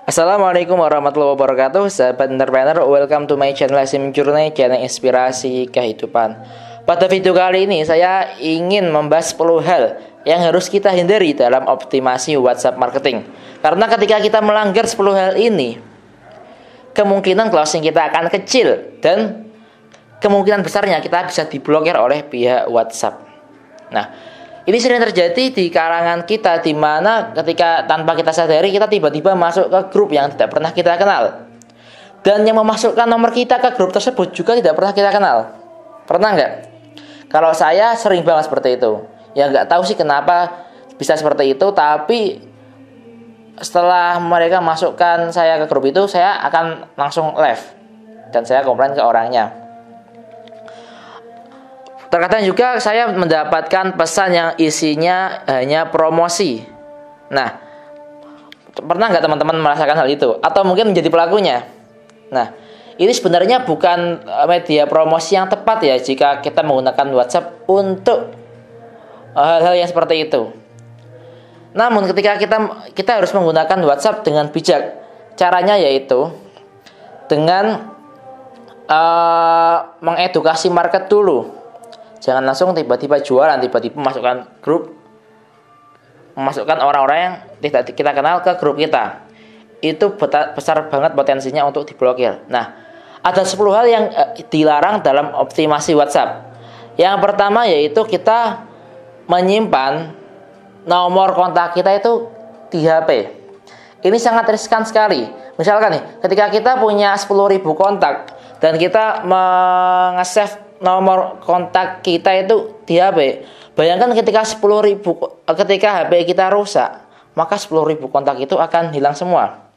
Assalamualaikum warahmatullahi wabarakatuh. Sahabat entrepreneur, welcome to my channel Sim Journey, channel inspirasi kehidupan. Pada video kali ini saya ingin membahas 10 hal yang harus kita hindari dalam optimasi WhatsApp marketing. Karena ketika kita melanggar 10 hal ini, kemungkinan closing kita akan kecil dan kemungkinan besarnya kita bisa diblokir oleh pihak WhatsApp. Nah, ini sering terjadi di kalangan kita, di mana ketika tanpa kita sadari kita tiba-tiba masuk ke grup yang tidak pernah kita kenal. Dan yang memasukkan nomor kita ke grup tersebut juga tidak pernah kita kenal. Pernah nggak? Kalau saya sering banget seperti itu. Ya nggak tahu sih kenapa bisa seperti itu, tapi setelah mereka masukkan saya ke grup itu, saya akan langsung left. Dan saya komplain ke orangnya. Terkadang juga saya mendapatkan pesan yang isinya hanya promosi. Nah, pernah nggak teman-teman merasakan hal itu? Atau mungkin menjadi pelakunya? Nah, ini sebenarnya bukan media promosi yang tepat ya jika kita menggunakan WhatsApp untuk hal-hal yang seperti itu. Namun ketika kita harus menggunakan WhatsApp dengan bijak. Caranya yaitu dengan mengedukasi market dulu. Jangan langsung tiba-tiba jualan, tiba-tiba masukkan grup, memasukkan orang-orang yang tidak kita kenal ke grup kita. Itu besar banget potensinya untuk diblokir. Nah, ada 10 hal yang dilarang dalam optimasi WhatsApp. Yang pertama yaitu kita menyimpan nomor kontak kita itu di HP. Ini sangat riskan sekali. Misalkan nih, ketika kita punya 10.000 kontak dan kita nge-save nomor kontak kita itu di HP. Bayangkan ketika HP kita rusak, maka 10.000 kontak itu akan hilang semua.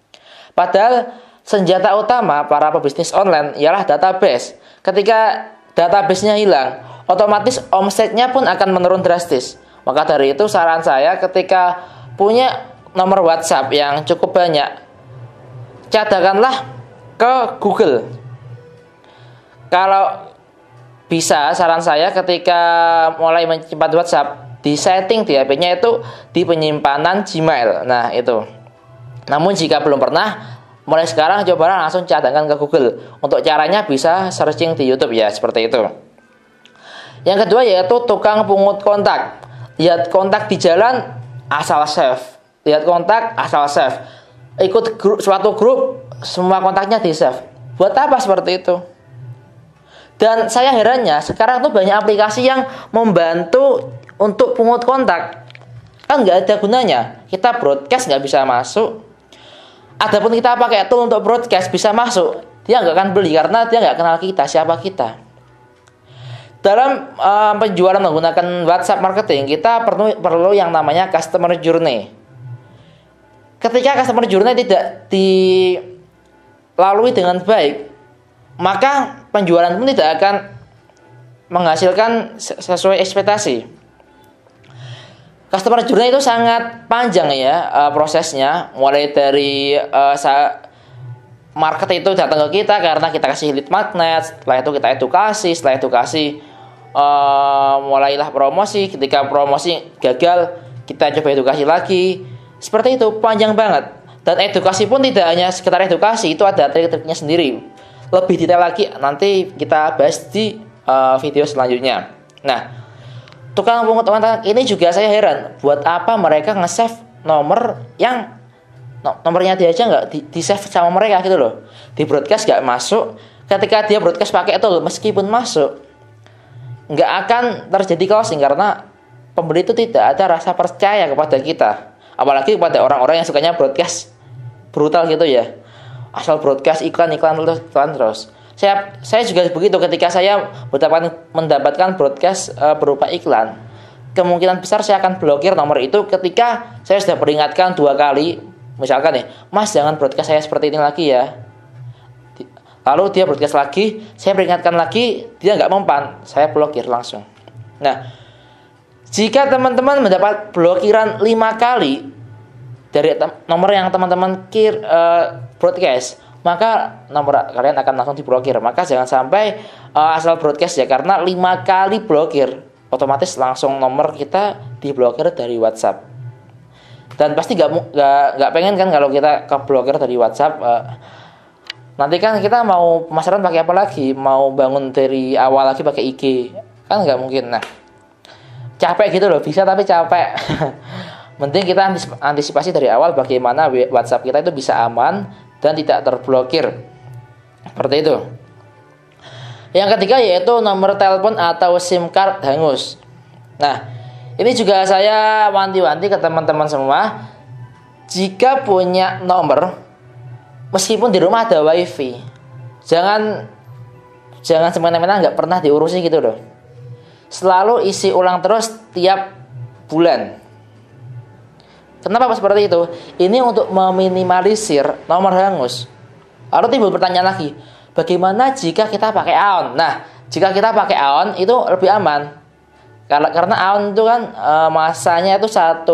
Padahal senjata utama para pebisnis online ialah database. Ketika database-nya hilang, otomatis omsetnya pun akan menurun drastis. Maka dari itu saran saya ketika punya nomor WhatsApp yang cukup banyak, cadangkanlah ke Google. Kalau bisa, saran saya ketika mulai menyimpan WhatsApp, di setting di HP-nya itu di penyimpanan Gmail. Nah, itu. Namun jika belum pernah, mulai sekarang cobalah langsung cadangkan ke Google. Untuk caranya bisa searching di YouTube ya, seperti itu. Yang kedua yaitu tukang pungut kontak. Lihat kontak di jalan, asal save. Lihat kontak, asal save. Ikut suatu grup, semua kontaknya di save. Buat apa seperti itu? Dan saya herannya sekarang tuh banyak aplikasi yang membantu untuk pungut kontak. Kan nggak ada gunanya. Kita broadcast nggak bisa masuk. Adapun kita pakai tool untuk broadcast bisa masuk, dia nggak akan beli karena dia nggak kenal kita, siapa kita. Dalam penjualan menggunakan WhatsApp marketing, kita perlu yang namanya customer journey. Ketika customer journey tidak dilalui dengan baik, maka penjualan pun tidak akan menghasilkan sesuai ekspektasi. Customer journey itu sangat panjang ya prosesnya, mulai dari market itu datang ke kita karena kita kasih lead magnet, setelah itu kita edukasi, mulailah promosi. Ketika promosi gagal, kita coba edukasi lagi. Seperti itu, panjang banget. Dan edukasi pun tidak hanya sekedar edukasi, itu ada trik-triknya sendiri. Lebih detail lagi nanti kita bahas di video selanjutnya. Nah, tukang pungut kontak ini juga saya heran, buat apa mereka nge-save nomor yang nomornya dia aja nggak di-save sama mereka gitu loh. Di broadcast nggak masuk. Ketika dia broadcast pakai itu, meskipun masuk, nggak akan terjadi closing karena pembeli itu tidak ada rasa percaya kepada kita. Apalagi kepada orang-orang yang sukanya broadcast brutal gitu ya. Asal broadcast iklan terus. Saya juga begitu ketika saya mendapatkan broadcast berupa iklan. Kemungkinan besar saya akan blokir nomor itu ketika saya sudah peringatkan 2 kali. Misalkan nih, Mas jangan broadcast saya seperti ini lagi ya. Lalu dia broadcast lagi, saya peringatkan lagi, dia nggak mempan, saya blokir langsung. Nah, jika teman-teman mendapat blokiran 5 kali dari nomor yang teman-teman broadcast, maka nomor kalian akan langsung diblokir. Maka jangan sampai asal broadcast ya, karena 5 kali blokir otomatis langsung nomor kita diblokir dari WhatsApp. Dan pasti nggak pengen kan kalau kita keblokir dari WhatsApp. Nanti kan kita mau pemasaran pakai apa lagi? Mau bangun dari awal lagi pakai IG? Kan nggak mungkin. Nah, capek gitu loh, bisa tapi capek. Mending kita antisipasi dari awal bagaimana WhatsApp kita itu bisa aman dan tidak terblokir. Seperti itu. Yang ketiga yaitu nomor telepon atau SIM card hangus. Nah, ini juga saya wanti-wanti ke teman-teman semua. Jika punya nomor, meskipun di rumah ada wifi, jangan semena-mena nggak pernah diurusi gitu loh. Selalu isi ulang terus tiap bulan. Kenapa seperti itu? Ini untuk meminimalisir nomor hangus. Lalu timbul pertanyaan lagi, bagaimana jika kita pakai AON? Nah, jika kita pakai AON itu lebih aman. Karena AON itu kan masanya itu 1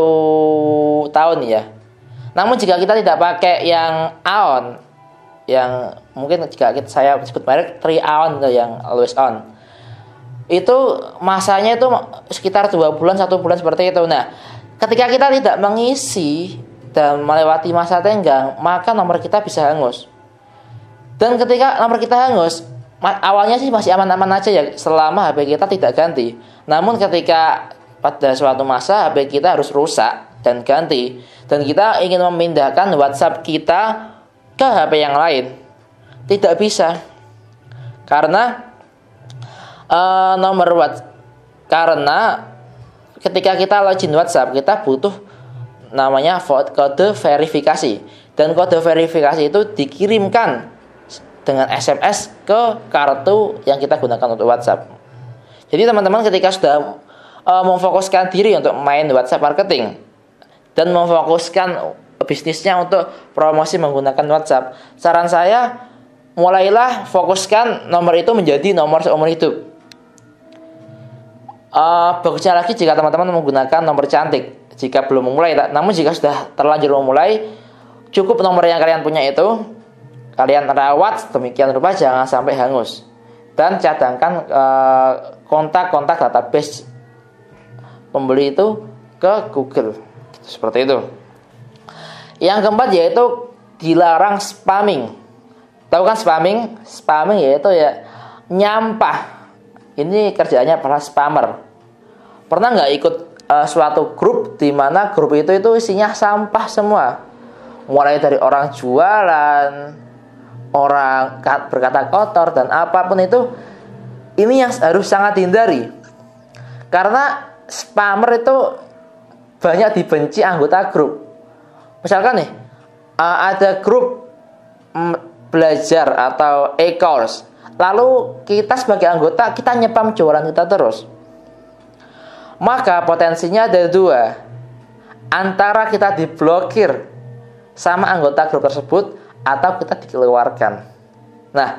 tahun ya. Namun jika kita tidak pakai yang AON, yang mungkin jika saya sebut merek 3 AON yang always on, itu masanya itu sekitar 2 bulan, 1 bulan seperti itu. Nah, ketika kita tidak mengisi dan melewati masa tenggang, maka nomor kita bisa hangus. Dan ketika nomor kita hangus, awalnya sih masih aman-aman aja ya, selama HP kita tidak ganti. Namun ketika pada suatu masa HP kita harus rusak dan ganti, dan kita ingin memindahkan WhatsApp kita ke HP yang lain, tidak bisa. Karena karena ketika kita login WhatsApp, kita butuh namanya kode verifikasi, dan kode verifikasi itu dikirimkan dengan SMS ke kartu yang kita gunakan untuk WhatsApp. Jadi teman-teman ketika sudah memfokuskan diri untuk main WhatsApp marketing dan memfokuskan bisnisnya untuk promosi menggunakan WhatsApp, saran saya mulailah fokuskan nomor itu menjadi nomor seumur hidup. Bagusnya lagi jika teman-teman menggunakan nomor cantik jika belum memulai. Namun jika sudah terlanjur memulai, cukup nomor yang kalian punya itu kalian rawat demikian rupa, jangan sampai hangus. Dan cadangkan kontak-kontak database pembeli itu ke Google. Seperti itu. Yang keempat yaitu dilarang spamming. Tahu kan spamming? Spamming yaitu ya nyampah. Ini kerjaannya para spammer. Pernah nggak ikut suatu grup di mana grup itu isinya sampah semua, mulai dari orang jualan, orang berkata kotor dan apapun itu. Ini yang harus sangat dihindari, karena spammer itu banyak dibenci anggota grup. Misalkan nih ada grup belajar atau e-course, lalu kita sebagai anggota kita nyepam jualan kita terus, maka potensinya ada 2. Antara kita diblokir sama anggota grup tersebut, atau kita dikeluarkan. Nah,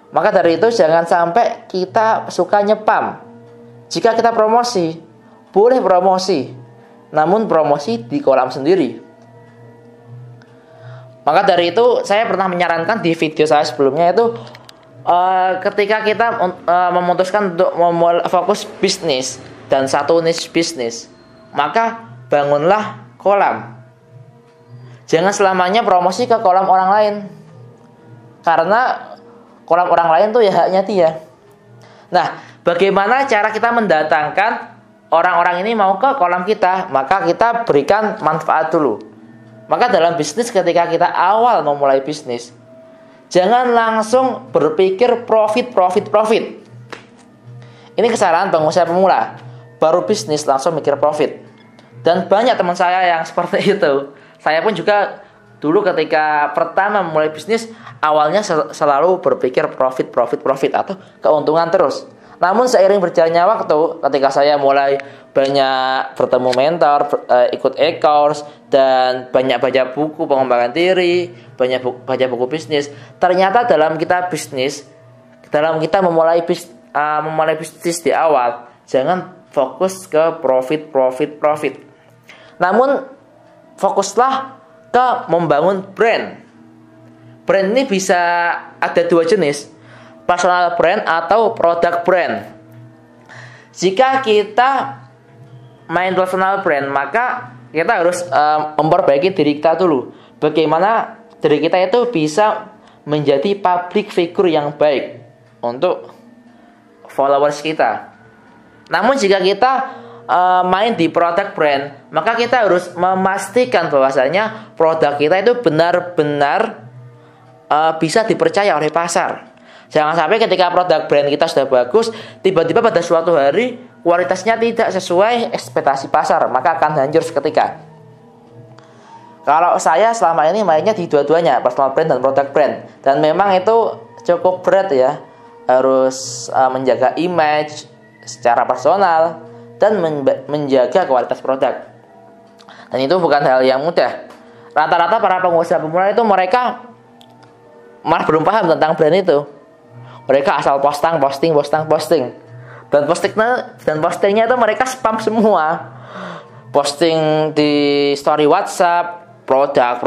maka dari itu jangan sampai kita suka nyepam. Jika kita promosi, boleh promosi, namun promosi di kolam sendiri. Maka dari itu saya pernah menyarankan di video saya sebelumnya itu, ketika kita memutuskan untuk fokus bisnis dan satu niche bisnis, maka bangunlah kolam. Jangan selamanya promosi ke kolam orang lain, karena kolam orang lain tuh ya haknya dia. Nah, bagaimana cara kita mendatangkan orang-orang ini mau ke kolam kita? Maka kita berikan manfaat dulu. Maka dalam bisnis, ketika kita awal memulai bisnis, jangan langsung berpikir profit. Ini kesalahan pengusaha pemula. Baru bisnis langsung mikir profit. Dan banyak teman saya yang seperti itu. Saya pun juga dulu ketika pertama memulai bisnis, awalnya selalu berpikir profit atau keuntungan terus. Namun seiring berjalannya waktu, ketika saya mulai banyak bertemu mentor, ikut e-course, dan banyak baca buku pengembangan diri, banyak baca buku bisnis, ternyata dalam kita bisnis, dalam kita memulai bisnis di awal, jangan fokus ke profit. Namun fokuslah ke membangun brand. Brand ini bisa ada 2 jenis, personal brand atau product brand. Jika kita main personal brand, maka kita harus memperbaiki diri kita dulu. Bagaimana diri kita itu bisa menjadi public figure yang baik untuk followers kita. Namun jika kita main di produk brand, maka kita harus memastikan bahwasanya produk kita itu benar-benar bisa dipercaya oleh pasar. Jangan sampai ketika produk brand kita sudah bagus, tiba-tiba pada suatu hari kualitasnya tidak sesuai ekspektasi pasar, maka akan hancur seketika. Kalau saya selama ini mainnya di dua-duanya, personal brand dan produk brand, dan memang itu cukup berat ya, harus menjaga image secara personal dan menjaga kualitas produk. Dan itu bukan hal yang mudah. Rata-rata para pengusaha pemula itu mereka malah belum paham tentang brand itu. Mereka asal posting. Dan postingnya itu mereka spam semua. Posting di story WhatsApp, produk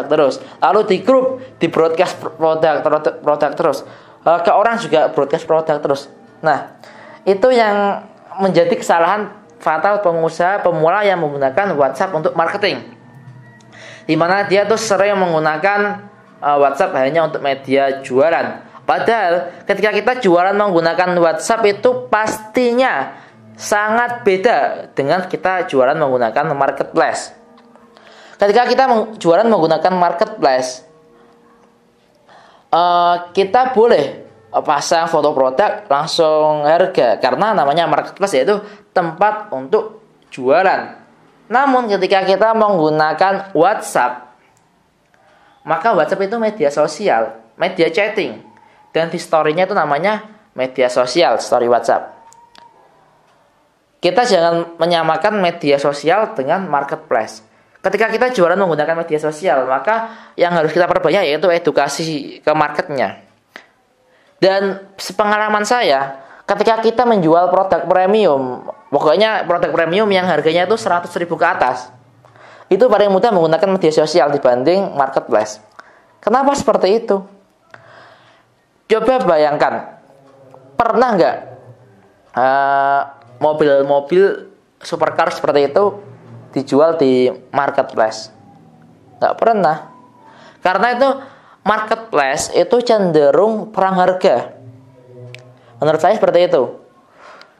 terus. Lalu di grup di broadcast produk terus. Ke orang juga broadcast produk terus. Nah, itu yang menjadi kesalahan fatal pengusaha pemula yang menggunakan WhatsApp untuk marketing. Di mana dia tuh sering menggunakan WhatsApp hanya untuk media jualan. Padahal ketika kita jualan menggunakan WhatsApp itu pastinya sangat beda dengan kita jualan menggunakan marketplace. Ketika kita jualan menggunakan marketplace, kita boleh pasang foto produk langsung harga, karena namanya marketplace yaitu tempat untuk jualan. Namun ketika kita menggunakan WhatsApp, maka WhatsApp itu media sosial, media chatting, dan di story-nya itu namanya media sosial, story WhatsApp. Kita jangan menyamakan media sosial dengan marketplace. Ketika kita jualan menggunakan media sosial, maka yang harus kita perbanyak yaitu edukasi ke marketnya. Dan sepengalaman saya, ketika kita menjual produk premium, pokoknya produk premium yang harganya itu 100.000 ke atas, itu paling mudah menggunakan media sosial dibanding marketplace. Kenapa seperti itu? Coba bayangkan, pernah nggak mobil-mobil supercar seperti itu dijual di marketplace? Nggak pernah. Karena itu marketplace itu cenderung perang harga. Menurut saya seperti itu.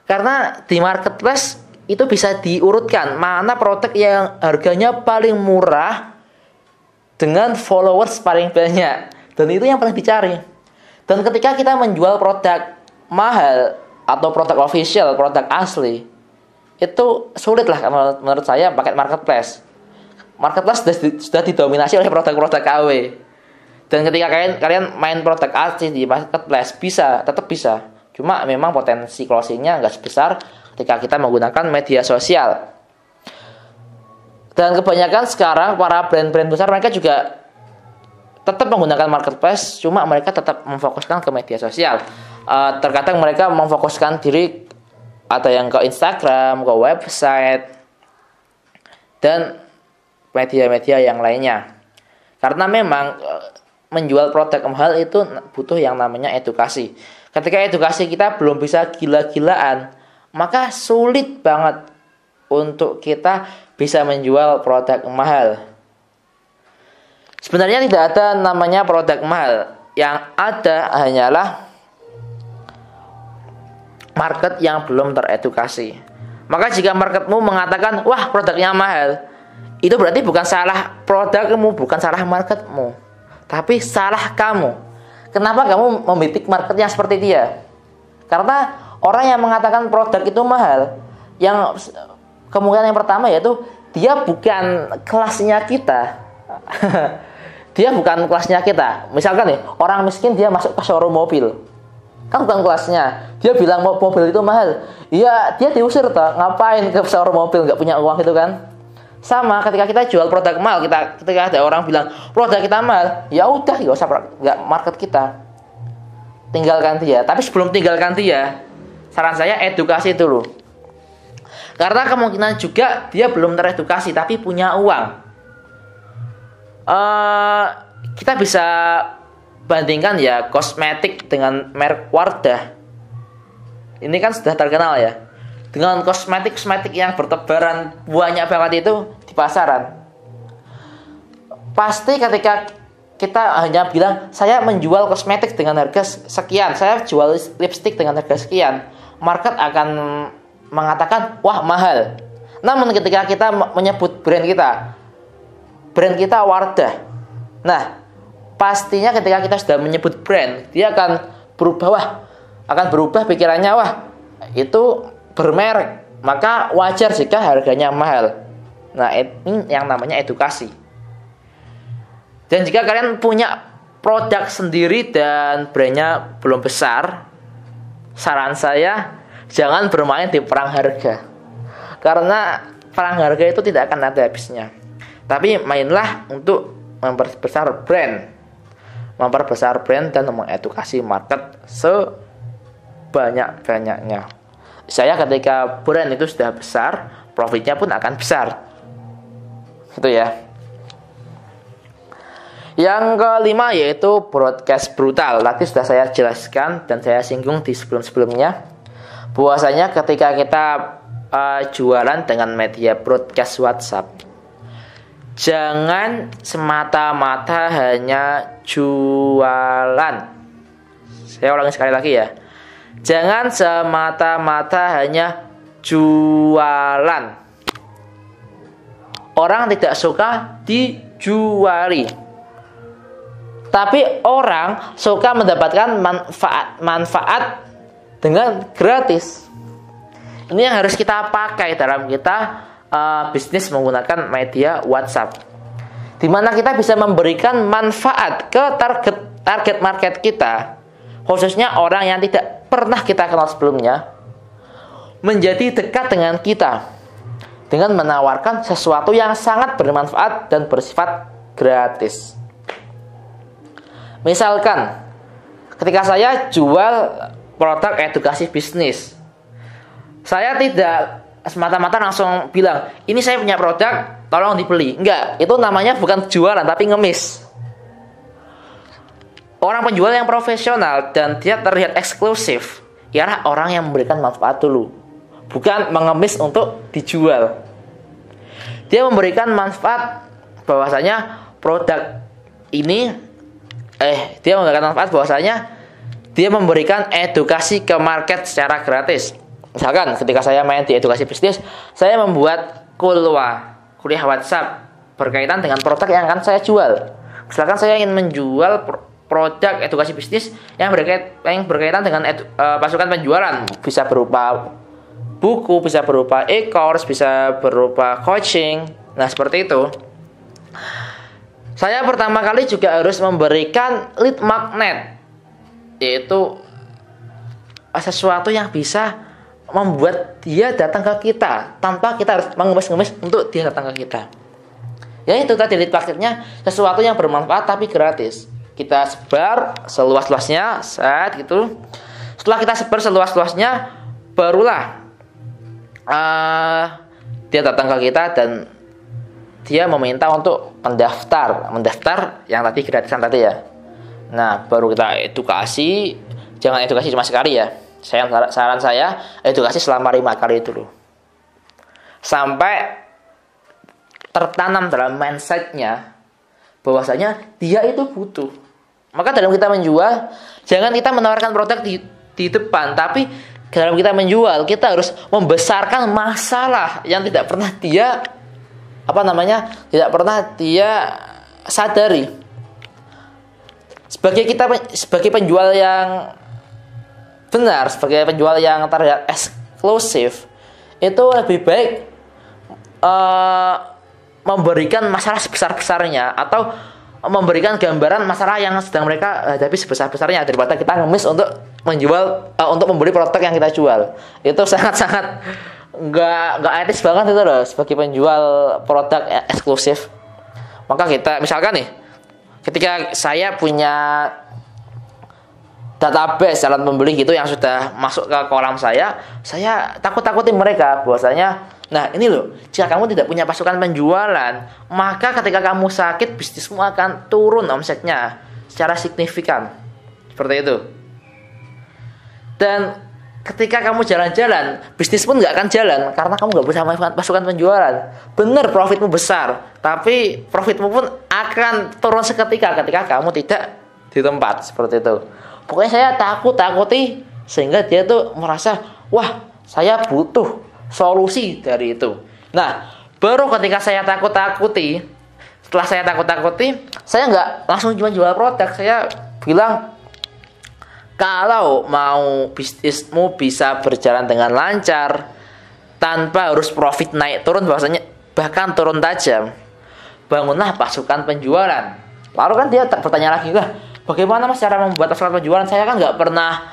Karena di marketplace itu bisa diurutkan mana produk yang harganya paling murah dengan followers paling banyak. Dan itu yang paling dicari. Dan ketika kita menjual produk mahal atau produk official, produk asli, itu sulit lah menurut saya pakai marketplace. Marketplace sudah didominasi oleh produk-produk KW. Dan ketika kalian main produk asli di marketplace, tetap bisa. Cuma memang potensi closingnya nggak sebesar ketika kita menggunakan media sosial. Dan kebanyakan sekarang para brand-brand besar mereka juga tetap menggunakan marketplace, cuma mereka tetap memfokuskan ke media sosial. Terkadang mereka memfokuskan diri, ada yang ke Instagram, ke website, dan media-media yang lainnya. Karena memang menjual produk mahal itu butuh yang namanya edukasi. Ketika edukasi kita belum bisa gila-gilaan, maka sulit banget untuk kita bisa menjual produk mahal. Sebenarnya tidak ada namanya produk mahal. Yang ada hanyalah market yang belum teredukasi. Maka jika marketmu mengatakan, wah produknya mahal, itu berarti bukan salah produkmu, bukan salah marketmu, tapi salah kamu. Kenapa kamu membidik market yang seperti dia? Karena orang yang mengatakan produk itu mahal, yang kemungkinan yang pertama yaitu dia bukan kelasnya kita. Dia bukan kelasnya kita. Misalkan nih, orang miskin dia masuk ke showroom mobil, kan bukan kelasnya. Dia bilang mobil itu mahal, iya dia diusir toh. Ngapain ke showroom mobil, nggak punya uang itu kan? Sama ketika kita jual produk mahal, ketika ada orang bilang produk kita mahal, ya udah nggak usah, nggak market kita, tinggalkan dia. Tapi sebelum tinggalkan dia, saran saya edukasi dulu. Karena kemungkinan juga dia belum teredukasi tapi punya uang. Kita bisa bandingkan ya kosmetik dengan merek Wardah. Ini kan sudah terkenal ya. dengan kosmetik yang bertebaran banyak banget itu di pasaran. Pasti ketika kita hanya bilang saya menjual kosmetik dengan harga sekian, saya jual lipstick dengan harga sekian, market akan mengatakan wah mahal. Namun ketika kita menyebut brand kita Wardah, nah pastinya ketika kita sudah menyebut brand, dia akan berubah pikirannya, wah itu bermerek, maka wajar jika harganya mahal. Nah ini yang namanya edukasi. Dan jika kalian punya produk sendiri dan brandnya belum besar, saran saya jangan bermain di perang harga, karena perang harga itu tidak akan ada habisnya. Tapi mainlah untuk memperbesar brand dan mengedukasi market sebanyak-banyaknya. Saya ketika brand itu sudah besar, profitnya pun akan besar. Gitu ya. Yang kelima yaitu broadcast brutal. Tadi sudah saya jelaskan dan saya singgung di sebelum-sebelumnya, bahwasanya ketika kita jualan dengan media broadcast WhatsApp, jangan semata-mata hanya jualan. Saya ulangi sekali lagi ya. Jangan semata-mata hanya jualan. Orang tidak suka dijuali, tapi orang suka mendapatkan manfaat dengan gratis. Ini yang harus kita pakai dalam kita bisnis menggunakan media WhatsApp, di mana kita bisa memberikan manfaat ke target market kita, khususnya orang yang tidak pernah kita kenal sebelumnya, menjadi dekat dengan kita dengan menawarkan sesuatu yang sangat bermanfaat dan bersifat gratis. Misalkan ketika saya jual produk edukasi bisnis, saya tidak semata-mata langsung bilang ini saya punya produk, tolong dibeli. Enggak, itu namanya bukan jualan tapi ngemis. Orang penjual yang profesional dan dia terlihat eksklusif ialah orang yang memberikan manfaat dulu, bukan mengemis untuk dijual. Dia memberikan manfaat bahwasanya produk ini dia memberikan manfaat bahwasanya dia memberikan edukasi ke market secara gratis. Misalkan ketika saya main di edukasi bisnis, saya membuat kuliah WhatsApp berkaitan dengan produk yang akan saya jual. Misalkan saya ingin menjual produk edukasi bisnis yang berkaitan dengan pasukan penjualan, bisa berupa buku, bisa berupa e-course, bisa berupa coaching. Nah, seperti itu. Saya pertama kali juga harus memberikan lead magnet, yaitu sesuatu yang bisa membuat dia datang ke kita tanpa kita harus mengemis-ngemis untuk dia datang ke kita. Ya itu tadi lead magnetnya, sesuatu yang bermanfaat tapi gratis. Kita sebar seluas-luasnya saat gitu. Setelah kita sebar seluas-luasnya, barulah dia datang ke kita dan dia meminta untuk mendaftar yang tadi gratisan tadi ya. Nah, baru kita edukasi. Jangan edukasi cuma sekali ya. Saran saya edukasi selama 5 kali dulu, sampai tertanam dalam mindsetnya bahwasanya dia itu butuh. Maka dalam kita menjual, jangan kita menawarkan produk di depan, tapi dalam kita menjual kita harus membesarkan masalah yang tidak pernah dia sadari. Sebagai penjual yang benar, sebagai penjual yang terlihat eksklusif, itu lebih baik memberikan masalah sebesar-besarnya atau memberikan gambaran masalah yang sedang mereka hadapi sebesar-besarnya daripada kita ngemis untuk menjual untuk membeli produk yang kita jual. Itu sangat-sangat nggak etis banget itu loh sebagai penjual produk eksklusif. Maka kita misalkan nih, ketika saya punya database calon pembeli gitu yang sudah masuk ke kolam saya takut-takutin mereka bahwasanya, nah ini loh, jika kamu tidak punya pasukan penjualan, maka ketika kamu sakit bisnismu akan turun omsetnya secara signifikan. Seperti itu. Dan ketika kamu jalan-jalan, bisnis pun nggak akan jalan karena kamu nggak bisa masukkan penjualan. Bener profitmu besar, tapi profitmu pun akan turun seketika ketika kamu tidak di tempat seperti itu. Pokoknya saya takuti sehingga dia tuh merasa, wah saya butuh solusi dari itu. Nah, baru ketika saya setelah saya takuti, saya nggak langsung cuma jual produk. Saya bilang, kalau mau bisnismu bisa berjalan dengan lancar tanpa harus profit naik turun, bahkan turun tajam, bangunlah pasukan penjualan. Lalu kan dia bertanya lagi, lah bagaimana mas cara membuat pasukan penjualan? Saya kan nggak pernah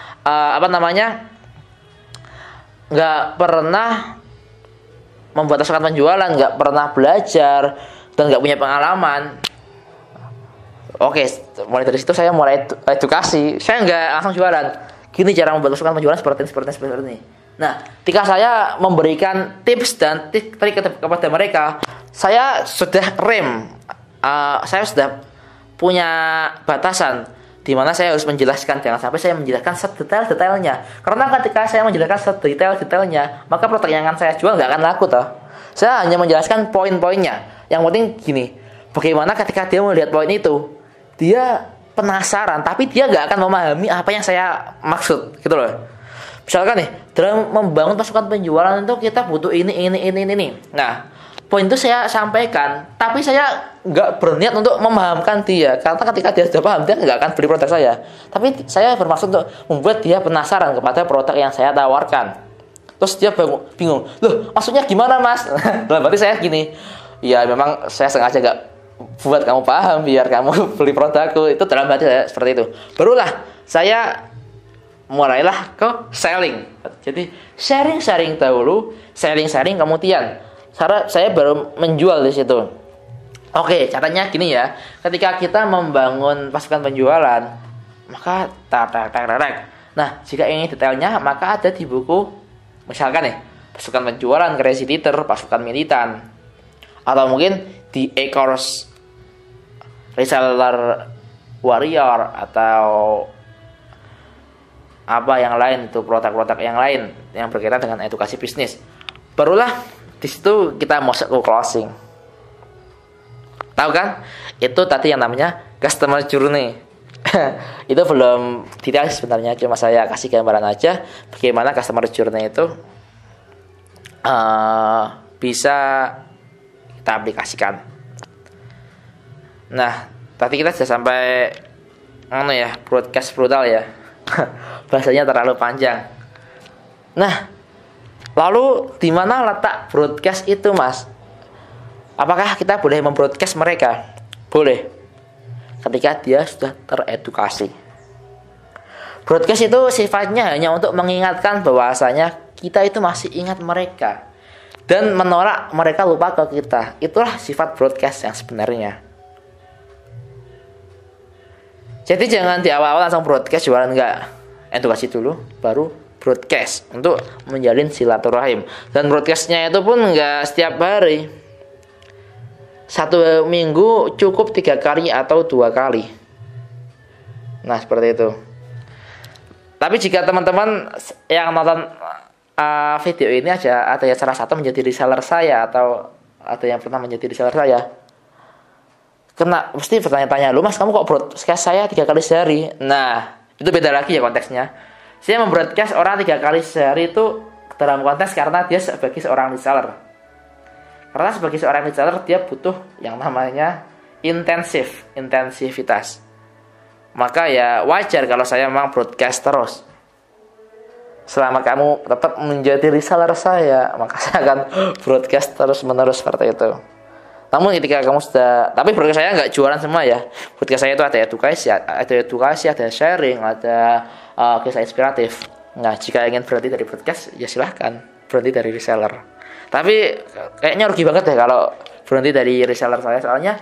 nggak pernah membuat pasukan penjualan, nggak pernah belajar dan nggak punya pengalaman. Oke, mulai dari situ saya mulai edukasi. Saya nggak langsung jualan. Gini cara membuat pasukan penjualan seperti ini. Nah, ketika saya memberikan tips dan trik kepada mereka, saya sudah saya sudah punya batasan di mana saya harus menjelaskan. Jangan sampai saya menjelaskan sedetail-detailnya. Karena ketika saya menjelaskan sedetail-detailnya, maka produk yang akan saya jual nggak akan laku toh. Saya hanya menjelaskan poin-poinnya. Yang penting gini, bagaimana ketika dia melihat poin itu, dia penasaran, tapi dia nggak akan memahami apa yang saya maksud, gitu loh. Misalkan nih, dalam membangun pasukan penjualan itu kita butuh ini. Nah, poin itu saya sampaikan, tapi saya nggak berniat untuk memahamkan dia, karena ketika dia sudah paham, dia nggak akan beli produk saya. Tapi saya bermaksud untuk membuat dia penasaran kepada produk yang saya tawarkan. Terus dia bingung, loh maksudnya gimana mas? Nah, berarti saya gini, ya memang saya sengaja nggak buat kamu paham biar kamu beli produkku. Itu dalam hati saya seperti itu. Barulah saya mulailah ke selling. Jadi sharing dahulu, sharing kemudian saya baru menjual di situ. Oke, caranya gini ya. Ketika kita membangun pasukan penjualan, maka nah, jika ingin detailnya, maka ada di buku, misalkan nih, pasukan penjualan, crazy leader, pasukan militan, atau mungkin di e-course reseller warrior, atau apa yang lain, itu produk-produk yang lain yang berkaitan dengan edukasi bisnis. Barulah di situ kita masuk ke closing. Tahu kan? Itu tadi yang namanya customer journey. Itu belum detail sebenarnya, cuma saya kasih gambaran aja bagaimana customer journey itu bisa kita aplikasikan. Nah, tadi kita sudah sampai broadcast brutal ya. Bahasanya terlalu panjang. Nah, lalu di mana letak broadcast itu, Mas? Apakah kita boleh membroadcast mereka? Boleh. Ketika dia sudah teredukasi. Broadcast itu sifatnya hanya untuk mengingatkan bahwasanya kita itu masih ingat mereka dan menolak mereka lupa ke kita. Itulah sifat broadcast yang sebenarnya. Jadi jangan di awal-awal langsung broadcast jualan, enggak. Edukasi dulu baru broadcast untuk menjalin silaturahim. Dan broadcastnya itu pun enggak setiap hari. 1 minggu cukup 3 kali atau 2 kali. Nah, seperti itu. Tapi jika teman-teman yang nonton video ini ada yang salah satu menjadi reseller saya, atau ada yang pernah menjadi reseller saya, kena mesti bertanya-tanya, lu mas kamu kok broadcast saya 3 kali sehari? Nah, itu beda lagi ya konteksnya. Saya membroadcast orang 3 kali sehari itu dalam konteks karena dia sebagai seorang reseller. Karena sebagai seorang reseller dia butuh yang namanya intensivitas. Maka ya wajar kalau saya memang broadcast terus. Selama kamu tetap menjadi reseller saya, maka saya akan broadcast terus-menerus seperti itu. Namun ketika kamu sudah, tapi broadcast saya nggak jualan semua ya. Broadcast saya itu ada edukasi, ada sharing, ada kisah inspiratif. Nah, jika ingin berhenti dari broadcast, ya silahkan berhenti dari reseller. Tapi kayaknya rugi banget deh kalau berhenti dari reseller saya, soalnya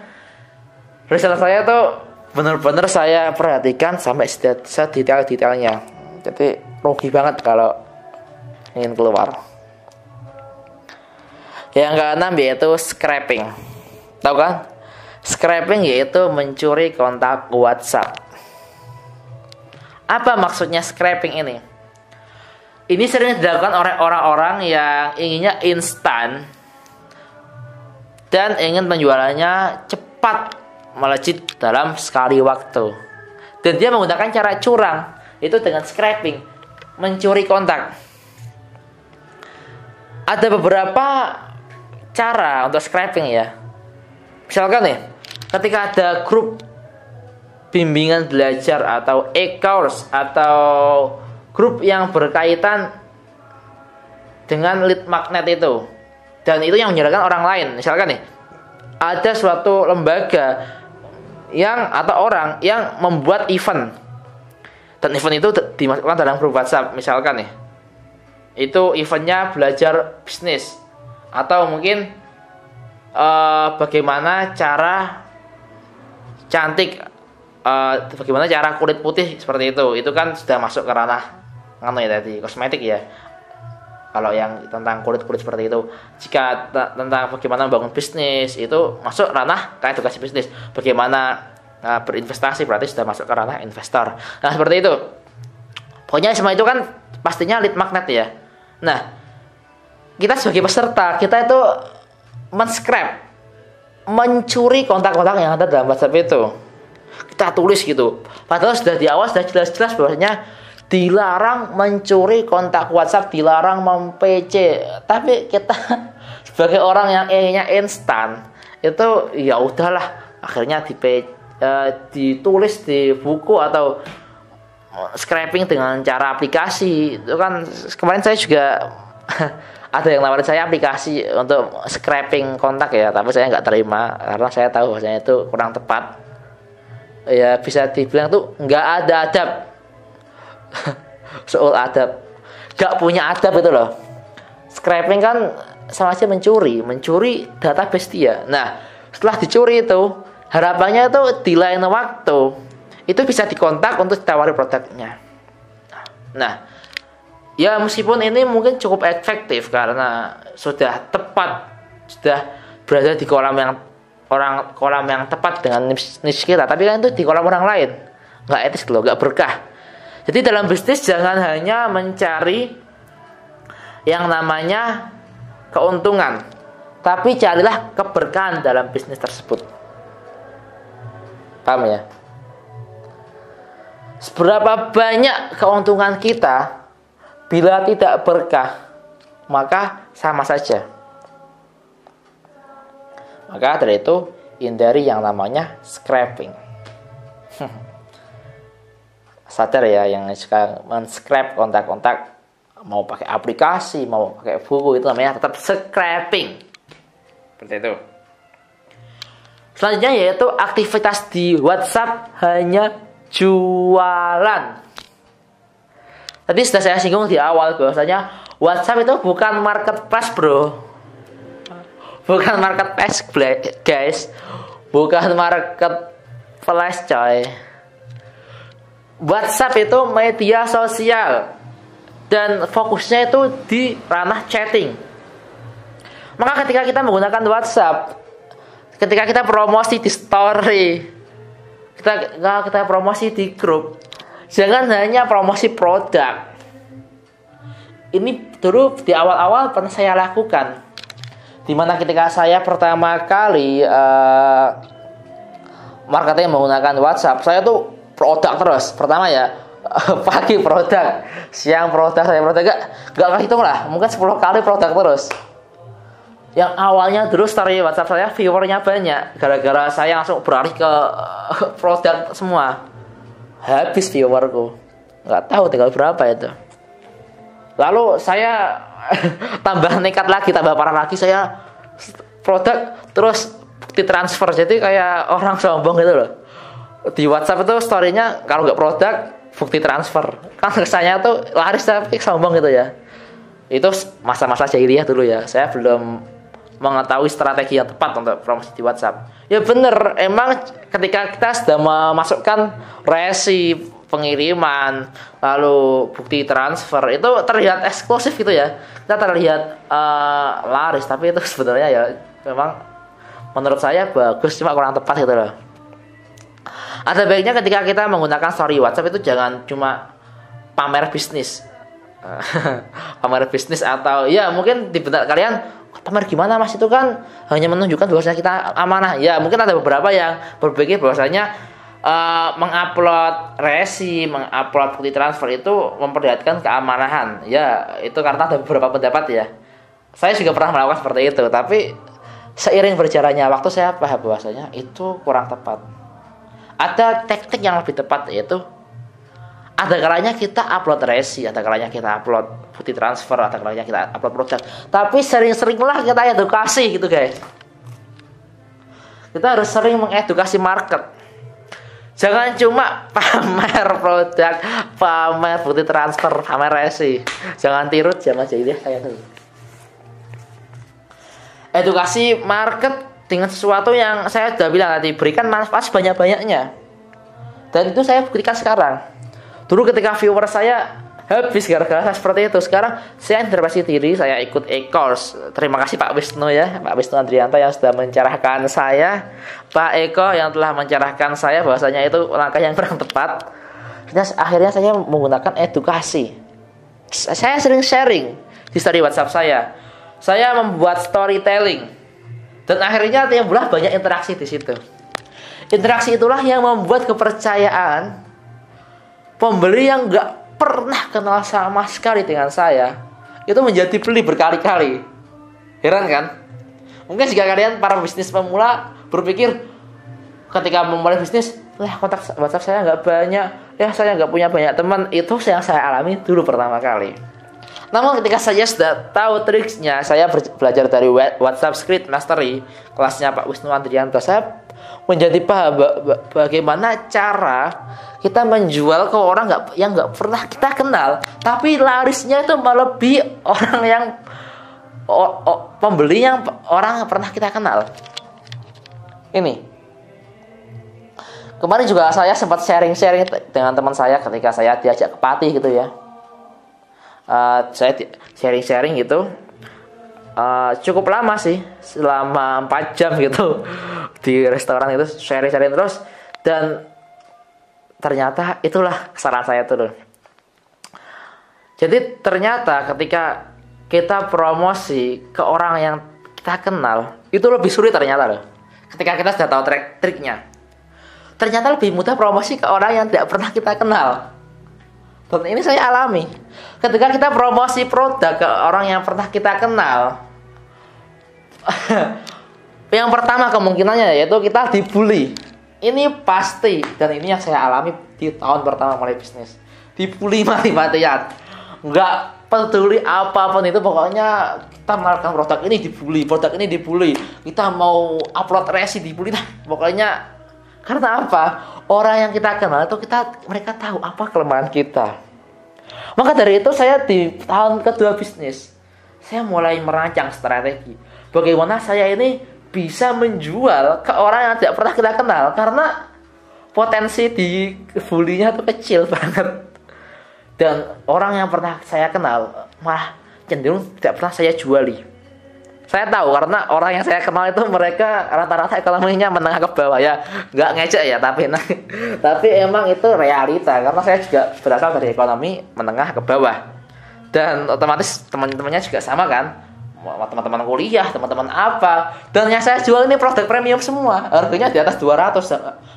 reseller saya tuh bener-bener saya perhatikan sampai sedetail-detailnya. Jadi rugi banget kalau ingin keluar. Yang keenam yaitu scraping. Tahu kan? Scraping yaitu mencuri kontak WhatsApp. Apa maksudnya scraping ini? Ini sering dilakukan oleh orang-orang yang inginnya instan dan ingin penjualannya cepat, melejit dalam sekali waktu. Dan dia menggunakan cara curang, itu dengan scraping, mencuri kontak. Ada beberapa cara untuk scraping ya. Misalkan nih, ketika ada grup bimbingan belajar atau e-course atau grup yang berkaitan dengan lead magnet itu, dan itu yang menjalankan orang lain. Misalkan nih, ada suatu lembaga yang atau orang yang membuat event, dan event itu dimasukkan dalam grup WhatsApp. Misalkan nih, itu eventnya belajar bisnis, atau mungkin bagaimana cara cantik, bagaimana cara kulit putih seperti itu kan sudah masuk ke ranah ya tadi kosmetik ya. Kalau yang tentang kulit seperti itu, jika tentang bagaimana membangun bisnis, itu masuk ranah kayak edukasi bisnis. Bagaimana berinvestasi, berarti sudah masuk ke ranah investor. Nah seperti itu. Pokoknya semua itu kan pastinya lead magnet ya. Nah, kita sebagai peserta, kita itu men-scrap, mencuri kontak-kontak yang ada dalam WhatsApp itu. Kita tulis gitu. Padahal sudah di awal sudah jelas-jelas bahwasanya dilarang mencuri kontak WhatsApp, dilarang mem-PC. Tapi kita sebagai orang yang inginnya instan, itu ya udahlah, akhirnya ditulis di buku atau scraping dengan cara aplikasi. Itu kan kemarin saya juga ada yang nawarin saya aplikasi untuk scraping kontak ya, tapi saya nggak terima karena saya tahu bahwasanya itu kurang tepat. Ya bisa dibilang tuh nggak ada adab. Soal adab, nggak punya adab itu loh. Scraping kan sama aja mencuri database dia. Nah setelah dicuri itu, harapannya itu di lain waktu itu bisa dikontak untuk ditawari produknya. Nah ya meskipun ini mungkin cukup efektif karena sudah tepat, sudah berada di kolam yang tepat dengan niche kita, tapi kan itu di kolam orang lain, nggak etis loh, nggak berkah. Jadi dalam bisnis jangan hanya mencari yang namanya keuntungan, tapi carilah keberkahan dalam bisnis tersebut. Paham ya? Seberapa banyak keuntungan kita, bila tidak berkah, maka sama saja. Maka dari itu, hindari yang namanya scraping. Sadar ya, yang suka men-scrap kontak-kontak, mau pakai aplikasi, mau pakai buku, itu namanya tetap scraping. Seperti itu. Selanjutnya yaitu aktivitas di WhatsApp hanya jualan. Tadi sudah saya singgung di awal bahwasanya WhatsApp itu bukan marketplace, bro. Bukan marketplace, guys. Bukan marketplace, coy. WhatsApp itu media sosial dan fokusnya itu di ranah chatting. Maka ketika kita menggunakan WhatsApp, ketika kita promosi di story, kita promosi di grup, jangan hanya promosi produk. Ini dulu di awal-awal pernah saya lakukan, dimana ketika saya pertama kali marketing menggunakan WhatsApp, saya tuh produk terus. Pertama ya pagi produk, siang produk, saya produk, gak hitung lah, mungkin 10 kali produk terus. Yang awalnya dulu story WhatsApp saya viewernya banyak, gara-gara saya langsung beralih ke produk semua. Habis viewerku, nggak tahu tinggal berapa itu. Lalu saya tambah nekat lagi, tambah parah lagi, saya produk terus bukti transfer. Jadi kayak orang sombong gitu loh. Di WhatsApp itu storynya kalau nggak produk bukti transfer, kan kesannya tuh laris tapi sombong gitu ya. Itu masa-masa jahiliyah dulu ya. Saya belum mengetahui strategi yang tepat untuk promosi di WhatsApp. Ya bener, emang ketika kita sudah memasukkan resi pengiriman, lalu bukti transfer, itu terlihat eksklusif gitu ya. Kita terlihat laris, tapi itu sebenarnya ya memang menurut saya bagus, cuma kurang tepat gitu loh. Ada baiknya ketika kita menggunakan story WhatsApp itu jangan cuma pamer bisnis, pamer bisnis, atau ya mungkin di benak kalian, pamer gimana mas, itu kan hanya menunjukkan bahwasanya kita amanah. Ya mungkin ada beberapa yang berpikir bahwasanya mengupload resi, mengupload bukti transfer itu memperlihatkan keamanahan. Ya itu karena ada beberapa pendapat ya. Saya juga pernah melakukan seperti itu, tapi seiring berjalannya waktu saya paham bahwasanya itu kurang tepat. Ada teknik yang lebih tepat, yaitu ada kalanya kita upload resi, ada kalanya kita upload bukti transfer, ada kalanya kita upload produk. Tapi sering-seringlah kita edukasi gitu guys. Kita harus sering mengedukasi market. Jangan cuma pamer produk, pamer bukti transfer, pamer resi. Jangan tiru sama jadi saya tuh. Edukasi market dengan sesuatu yang saya sudah bilang tadi, berikan manfaat sebanyak-banyaknya. Dan itu saya buktikan sekarang. Dulu ketika viewer saya habis gara-gara saya seperti itu, sekarang saya introspeksi diri, saya ikut e-course. Terima kasih Pak Wisnu ya, Pak Wisnu Andrianto yang sudah mencerahkan saya, Pak Eko yang telah mencerahkan saya bahwasanya itu langkah yang kurang tepat. Dan akhirnya saya menggunakan edukasi. Saya sering sharing di story WhatsApp saya. Saya membuat storytelling. Dan akhirnya timbullah banyak interaksi di situ. Interaksi itulah yang membuat kepercayaan pembeli yang nggak pernah kenal sama sekali dengan saya itu menjadi beli berkali-kali. Heran kan? Mungkin jika kalian para bisnis pemula berpikir ketika memulai bisnis, kontak WhatsApp saya nggak banyak, saya nggak punya banyak teman. Itu yang saya alami dulu pertama kali. Namun ketika saya sudah tahu triksnya, saya belajar dari WhatsApp Script Mastery, kelasnya Pak Wisnu Andrianto, saya menjadi paham bagaimana cara kita menjual ke orang yang nggak pernah kita kenal, tapi larisnya itu melebihi orang yang pembeli yang orang yang pernah kita kenal. Ini kemarin juga saya sempat sharing-sharing dengan teman saya ketika saya diajak ke Pati gitu ya. Saya sharing-sharing gitu. Cukup lama sih, selama 4 jam gitu di restoran itu, sharing-sharing terus. Dan ternyata itulah kesalahan saya tuh. Jadi ternyata ketika kita promosi ke orang yang kita kenal, itu lebih sulit ternyata loh. Ketika kita sudah tahu triknya, ternyata lebih mudah promosi ke orang yang tidak pernah kita kenal. Dan ini saya alami. Ketika kita promosi produk ke orang yang pernah kita kenal, yang pertama kemungkinannya yaitu kita dibully. Ini pasti, dan ini yang saya alami di tahun pertama mulai bisnis. Dibully mati-matian. Nggak peduli apapun itu, pokoknya kita menawarkan produk ini dibully, produk ini dibully. Kita mau upload resi dibully. Nah, pokoknya karena apa? Orang yang kita kenal itu mereka tahu apa kelemahan kita. Maka dari itu saya di tahun kedua bisnis, saya mulai merancang strategi. Bagaimana saya ini bisa menjual ke orang yang tidak pernah kita kenal, karena potensi di bully-nya itu kecil banget. Dan orang yang pernah saya kenal malah cenderung tidak pernah saya juali. Saya tahu karena orang yang saya kenal itu mereka rata-rata ekonominya menengah ke bawah ya. Nggak ngecek ya, tapi emang itu realita. Karena saya juga berasal dari ekonomi menengah ke bawah. Dan otomatis teman-temannya juga sama kan. Teman-teman kuliah, teman-teman apa. Dan yang saya jual ini produk premium semua. Harganya di atas 200,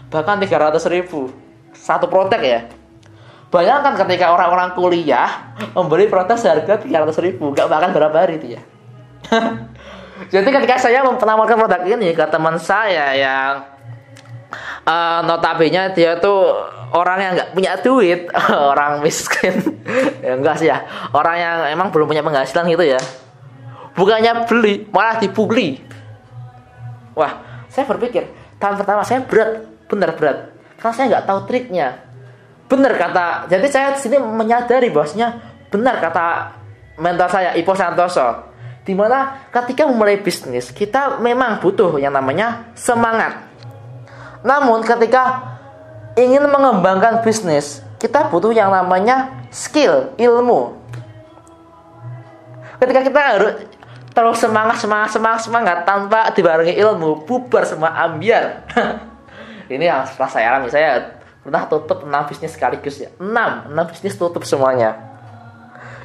bahkan 300 ribu. Satu produk ya. Bayangkan ketika orang-orang kuliah membeli produk seharga 300 ribu. Nggak makan berapa hari itu ya. Jadi ketika saya menawarkan produk ini ke teman saya yang notabene dia tuh orang yang nggak punya duit, orang miskin, ya enggak sih ya, orang yang emang belum punya penghasilan gitu ya, bukannya beli malah dibully. Wah, saya berpikir tahun pertama saya benar berat, karena saya nggak tahu triknya. Benar kata, jadi saya di sini menyadari bahwasanya benar kata mentor saya Ipo Santoso. Dimana ketika memulai bisnis kita memang butuh yang namanya semangat. Namun ketika ingin mengembangkan bisnis kita butuh yang namanya skill, ilmu. Ketika kita harus terus semangat tanpa dibarengi ilmu, bubar semua ambiar. Ini yang setelah saya alami. Saya pernah tutup 6 bisnis sekaligus ya. 6 bisnis tutup semuanya.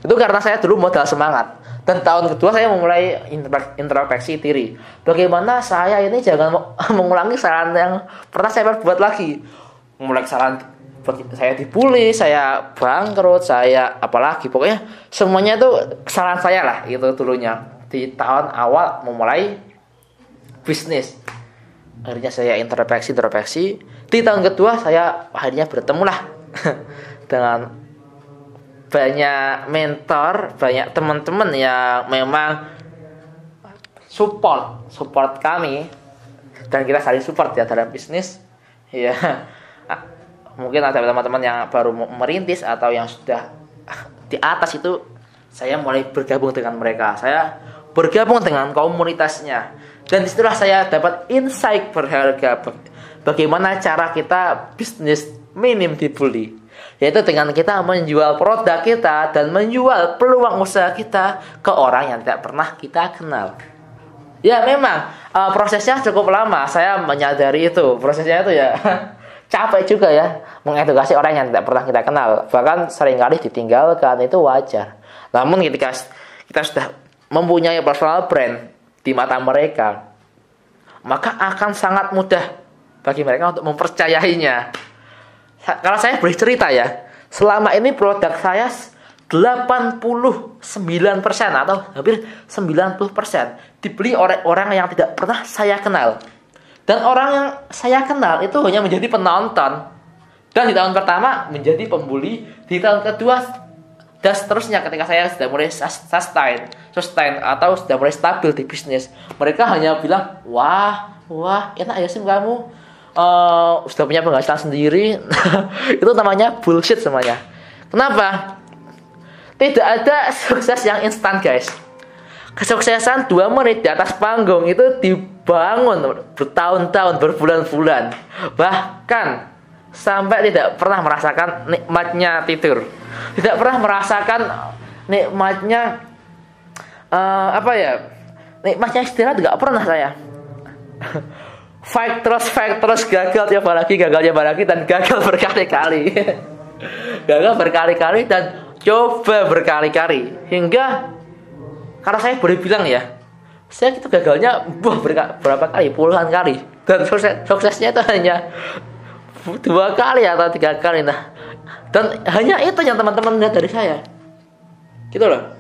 Itu karena saya dulu modal semangat. Dan tahun kedua saya memulai introspeksi diri. Bagaimana saya ini jangan mengulangi kesalahan yang pernah saya buat lagi. Mulai kesalahan saya dibully, saya bangkrut, saya apalagi pokoknya semuanya itu kesalahan saya lah itu dulunya. Di tahun awal memulai bisnis. Akhirnya saya introspeksi. Di tahun kedua saya akhirnya bertemu lah dengan banyak mentor, banyak teman-teman yang memang support kami, dan kita saling support ya dalam bisnis. Ya, mungkin ada teman-teman yang baru merintis atau yang sudah di atas itu, saya mulai bergabung dengan mereka. Saya bergabung dengan komunitasnya, dan disitulah saya dapat insight berharga bagaimana cara kita bisnis minim dibully, yaitu dengan kita menjual produk kita dan menjual peluang usaha kita ke orang yang tidak pernah kita kenal. Ya memang prosesnya cukup lama, saya menyadari itu. Prosesnya itu ya capek juga ya, mengedukasi orang yang tidak pernah kita kenal. Bahkan seringkali ditinggalkan, itu wajar. Namun ketika kita sudah mempunyai personal brand di mata mereka, maka akan sangat mudah bagi mereka untuk mempercayainya. Kalau saya boleh cerita ya, selama ini produk saya 89% atau hampir 90% dibeli oleh orang yang tidak pernah saya kenal. Dan orang yang saya kenal itu hanya menjadi penonton. Dan di tahun pertama menjadi pembuli, di tahun kedua dan seterusnya. Ketika saya sudah mulai sustain atau sudah mulai stabil di bisnis, mereka hanya bilang, wah enak ya Sim kamu, sudah punya penghasilan sendiri. Itu namanya bullshit semuanya. Kenapa? Tidak ada sukses yang instan guys. Kesuksesan 2 menit di atas panggung itu dibangun bertahun-tahun, berbulan-bulan. Bahkan sampai tidak pernah merasakan nikmatnya tidur, tidak pernah merasakan nikmatnya nikmatnya istirahat, tidak pernah saya. Fight terus gagal tiap lagi dan gagal berkali-kali. Gagal berkali-kali dan coba berkali-kali, hingga karena saya boleh bilang ya, saya itu gagalnya berapa kali, puluhan kali, dan suksesnya itu hanya 2 kali atau 3 kali. Nah, dan hanya itu yang teman-teman lihat dari saya, gitu loh.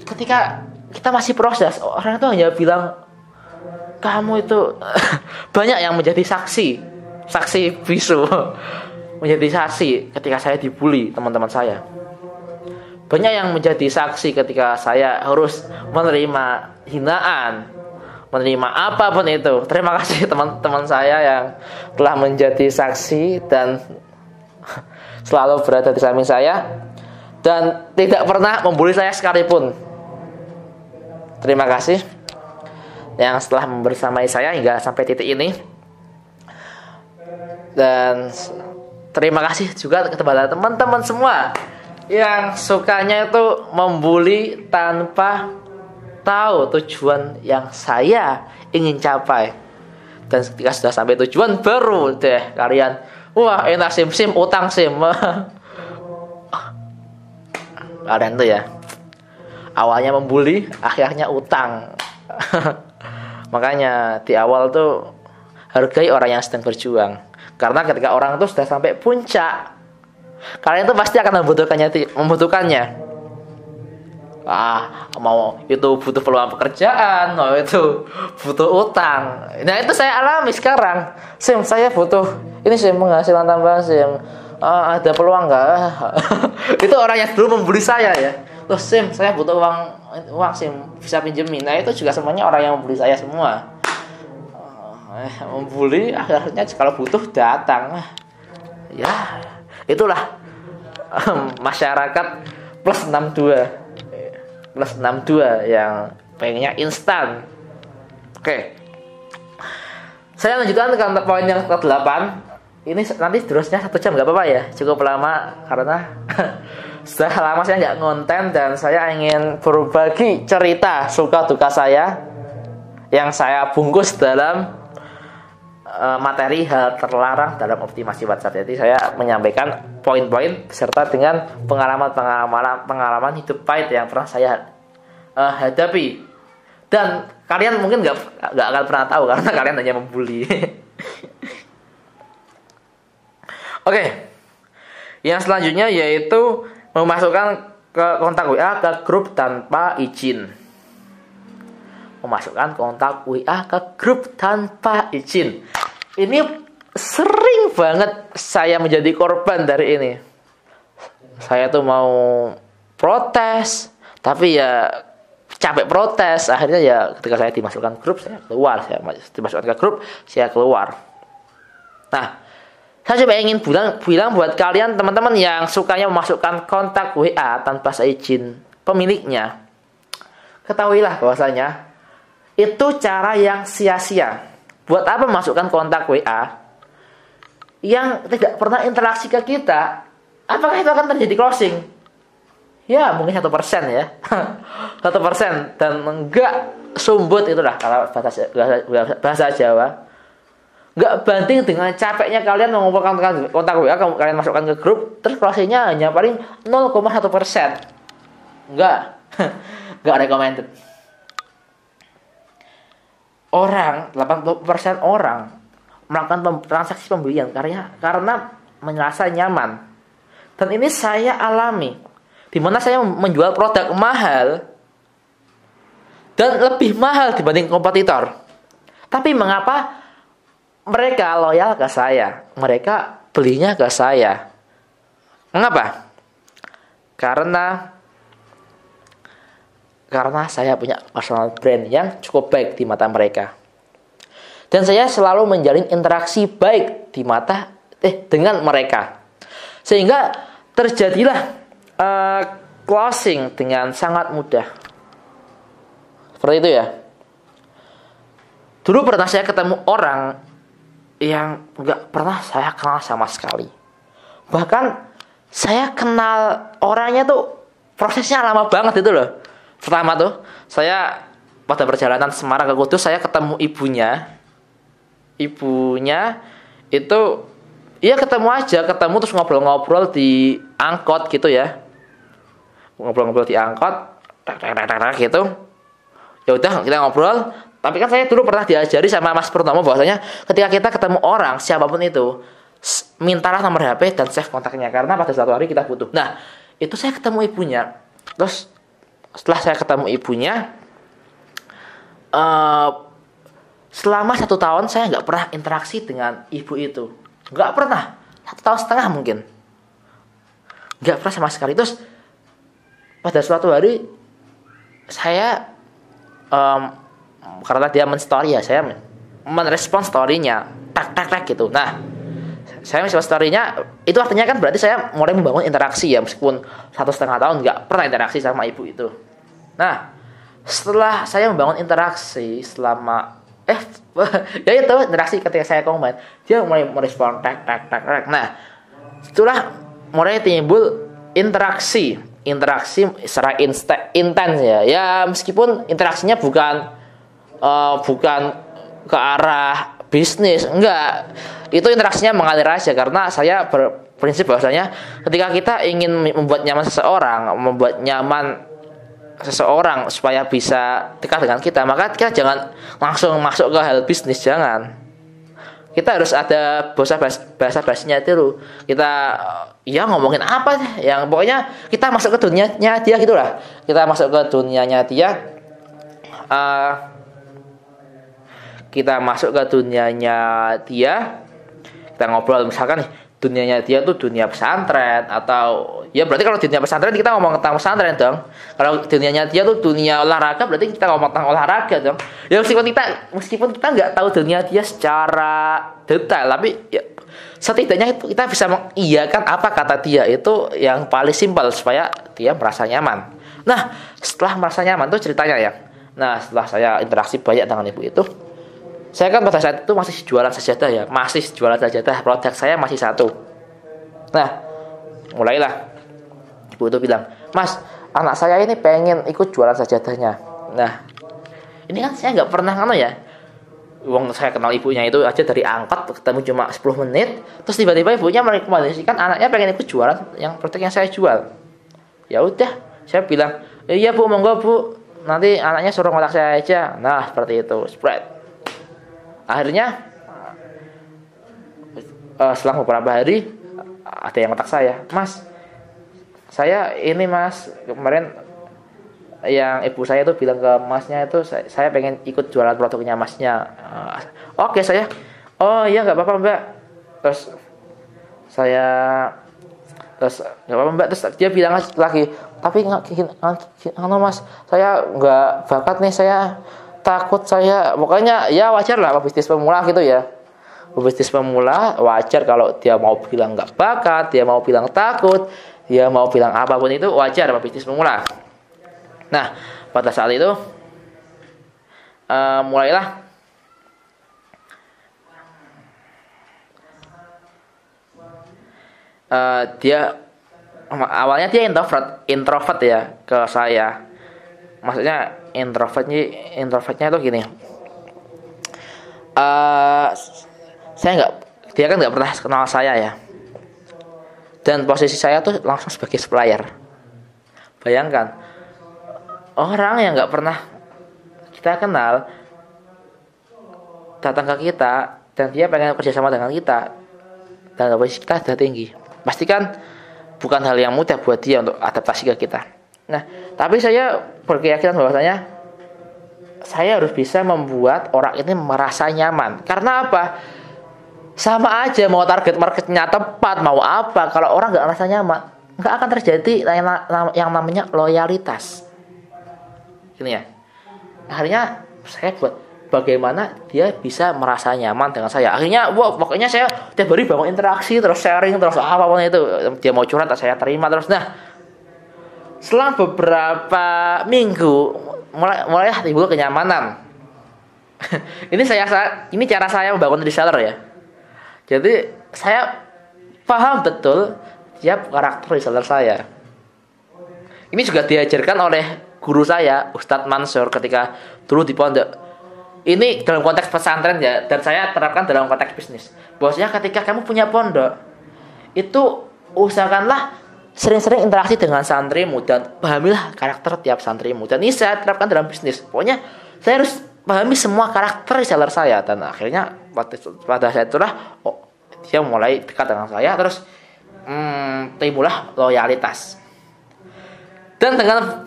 Ketika kita masih proses, orang itu hanya bilang, kamu itu banyak yang menjadi saksi bisu, menjadi saksi ketika saya dibully teman-teman saya. Banyak yang menjadi saksi ketika saya harus menerima hinaan, menerima apapun itu. Terima kasih teman-teman saya yang telah menjadi saksi dan selalu berada di samping saya dan tidak pernah membuli saya sekalipun. Terima kasih yang setelah membersamai saya hingga sampai titik ini. Dan terima kasih juga kepada teman-teman semua yang sukanya itu membuli tanpa tahu tujuan yang saya ingin capai. Dan ketika sudah sampai tujuan, baru deh kalian, wah enak sim utang sim. Kalian tuh ya, awalnya membuli, akhirnya utang. Makanya di awal tuh hargai orang yang sedang berjuang. Karena ketika orang itu sudah sampai puncak, kalian itu pasti akan membutuhkannya. Mau itu butuh peluang pekerjaan, mau itu butuh utang. Nah itu saya alami sekarang. Sim, saya butuh ini Sim, penghasilan tambahan Sim. Ada peluang nggak? Itu orang yang dulu membuli saya ya. Loh Sim, saya butuh uang Sim, bisa pinjemin. Nah itu juga semuanya orang yang membuli saya semua. Membuli akhirnya kalau butuh datang. Ya itulah masyarakat plus 62 yang pengennya instan. Oke, saya lanjutkan ke poin yang ke-8. Ini nanti terusnya 1 jam, nggak apa-apa ya, cukup lama karena sudah lama saya nggak ngonten dan saya ingin berbagi cerita suka duka saya yang saya bungkus dalam materi hal terlarang dalam optimasi WhatsApp. Jadi saya menyampaikan poin-poin beserta dengan pengalaman hidup pahit yang pernah saya hadapi. Dan kalian mungkin nggak akan pernah tahu karena kalian hanya membuli. Oke. Yang selanjutnya yaitu memasukkan ke kontak WA ke grup tanpa izin. Memasukkan kontak WA ke grup tanpa izin. Ini sering banget saya menjadi korban dari ini. Saya tuh mau protes, tapi ya capek protes. Akhirnya ya ketika saya dimasukkan grup, saya keluar. Saya dimasukkan ke grup, saya keluar. Nah, saya coba ingin bilang buat kalian teman-teman yang sukanya memasukkan kontak WA tanpa seizin pemiliknya. Ketahuilah bahwasanya itu cara yang sia-sia. Buat apa masukkan kontak WA yang tidak pernah interaksi ke kita? Apakah itu akan terjadi closing? Ya mungkin 1% ya. 1% dan enggak sumbut itulah kalau bahasa Jawa. Enggak banding dengan capeknya kalian mengumpulkan kontak WA, kalian masukkan ke grup, terus closingnya hanya paling 0,1%. Enggak. Enggak recommended. Orang, 80% orang melakukan transaksi pembelian karena merasa nyaman. Dan ini saya alami. Di mana saya menjual produk mahal dan lebih mahal dibanding kompetitor. Tapi mengapa mereka loyal ke saya? Mereka belinya ke saya. Mengapa? Karena saya punya personal brand yang cukup baik di mata mereka. Dan saya selalu menjalin interaksi baik dengan mereka. Sehingga terjadilah closing dengan sangat mudah. Seperti itu ya. Dulu pernah saya ketemu orang yang nggak pernah saya kenal sama sekali. Bahkan saya kenal orangnya tuh prosesnya lama banget itu loh. Pertama tuh, saya pada perjalanan Semarang ke Kudus, saya ketemu ibunya. Ibunya itu, iya ketemu terus ngobrol-ngobrol di angkot gitu ya. Ngobrol-ngobrol di angkot, gitu. Ya udah kita ngobrol. Tapi kan saya dulu pernah diajari sama Mas Purnomo bahwasanya ketika kita ketemu orang siapapun itu, mintalah nomor HP dan save kontaknya karena pada suatu hari kita butuh. Nah, itu saya ketemu ibunya. Terus setelah saya ketemu ibunya, selama 1 tahun saya nggak pernah interaksi dengan ibu itu, nggak pernah. 1,5 tahun mungkin, nggak pernah sama sekali. Terus pada suatu hari saya karena dia men-story ya, saya merespon story-nya, tak gitu. Nah, saya merespon story-nya, itu artinya kan berarti saya mulai membangun interaksi ya, meskipun 1,5 tahun nggak pernah interaksi sama ibu itu. Nah, setelah saya membangun interaksi selama ya itu interaksi ketika saya komen, dia mulai merespon tak. Nah, setelah mulai timbul interaksi secara intens ya. Ya meskipun interaksinya bukan ke arah bisnis, enggak. Itu interaksinya mengalir aja karena saya berprinsip bahwasanya ketika kita ingin membuat nyaman seseorang supaya bisa dekat dengan kita, maka kita jangan langsung masuk ke hal bisnis, jangan. Kita harus ada bahasa basinya dulu. Kita ya ngomongin apa yang pokoknya kita masuk ke dunianya dia gitulah. Kita masuk ke dunianya dia. Kita ngobrol misalkan nih, dunianya dia tuh dunia pesantren, atau ya berarti kalau dunia pesantren kita ngomong tentang pesantren dong. Kalau dunianya dia tuh dunia olahraga, berarti kita ngomong tentang olahraga dong. Ya meskipun kita nggak tahu dunia dia secara detail, tapi ya, setidaknya itu kita bisa mengiyakan apa kata dia itu yang paling simpel supaya dia merasa nyaman. Nah, setelah merasa nyaman tuh ceritanya ya. Nah, setelah saya interaksi banyak dengan ibu itu, saya kan pada saat itu masih jualan sajadah ya, produk saya masih 1. Nah, mulailah ibu itu bilang, "Mas, anak saya ini pengen ikut jualan sajadahnya." Nah, ini kan saya nggak pernah Wong saya kenal ibunya itu aja dari angkot ketemu cuma 10 menit, terus tiba-tiba ibunya merekomendasikan anaknya pengen ikut jualan yang produk yang saya jual. Ya udah, saya bilang, iya Bu, monggo Bu, nanti anaknya suruh kontak saya aja. Nah seperti itu, spread. Akhirnya selang beberapa hari ada yang kontak saya, Mas, saya ini Mas, kemarin yang ibu saya tuh bilang ke Masnya itu saya pengen ikut jualan produknya Masnya. Oke saya, oh iya nggak apa-apa Mbak. Terus saya nggak apa-apa Mbak. Terus dia bilang lagi, tapi nggak Mas, saya nggak bakat nih, saya takut, saya pokoknya ya wajar lah bisnis pemula gitu ya. Bisnis pemula wajar kalau dia mau bilang nggak bakat, dia mau bilang takut, dia mau bilang apapun itu wajar bisnis pemula. Nah pada saat itu mulailah dia awalnya dia introvert ya ke saya. Maksudnya introvertnya itu gini. Dia kan nggak pernah kenal saya ya. Dan posisi saya tuh langsung sebagai supplier. Bayangkan, orang yang nggak pernah kita kenal datang ke kita dan dia pengen kerjasama dengan kita dan posisi kita sudah tinggi. Pastikan bukan hal yang mudah buat dia untuk adaptasi ke kita. Nah, tapi saya berkeyakinan bahwasanya saya harus bisa membuat orang ini merasa nyaman. Karena apa? Sama aja mau target marketnya tepat, mau apa, kalau orang nggak merasa nyaman, nggak akan terjadi yang namanya loyalitas. Gini ya. Akhirnya saya buat bagaimana dia bisa merasa nyaman dengan saya. Akhirnya, pokoknya saya tiap hari bangun interaksi, terus sharing, terus apapun itu. Dia mau curhat, saya terima terus. Nah, selang beberapa minggu mulai timbul kenyamanan. Ini cara saya membangun reseller ya. Jadi saya paham betul tiap karakter reseller saya. Ini juga diajarkan oleh guru saya, Ustadz Mansur, ketika dulu di pondok. Ini dalam konteks pesantren ya, dan saya terapkan dalam konteks bisnis. Bahwasanya ketika kamu punya pondok, itu usahakanlah sering-sering interaksi dengan santrimu dan pahamilah karakter tiap santrimu. Dan ini saya terapkan dalam bisnis. Pokoknya saya harus pahami semua karakter reseller saya. Dan akhirnya pada saat itulah dia mulai dekat dengan saya. Terus timbullah loyalitas. Dan dengan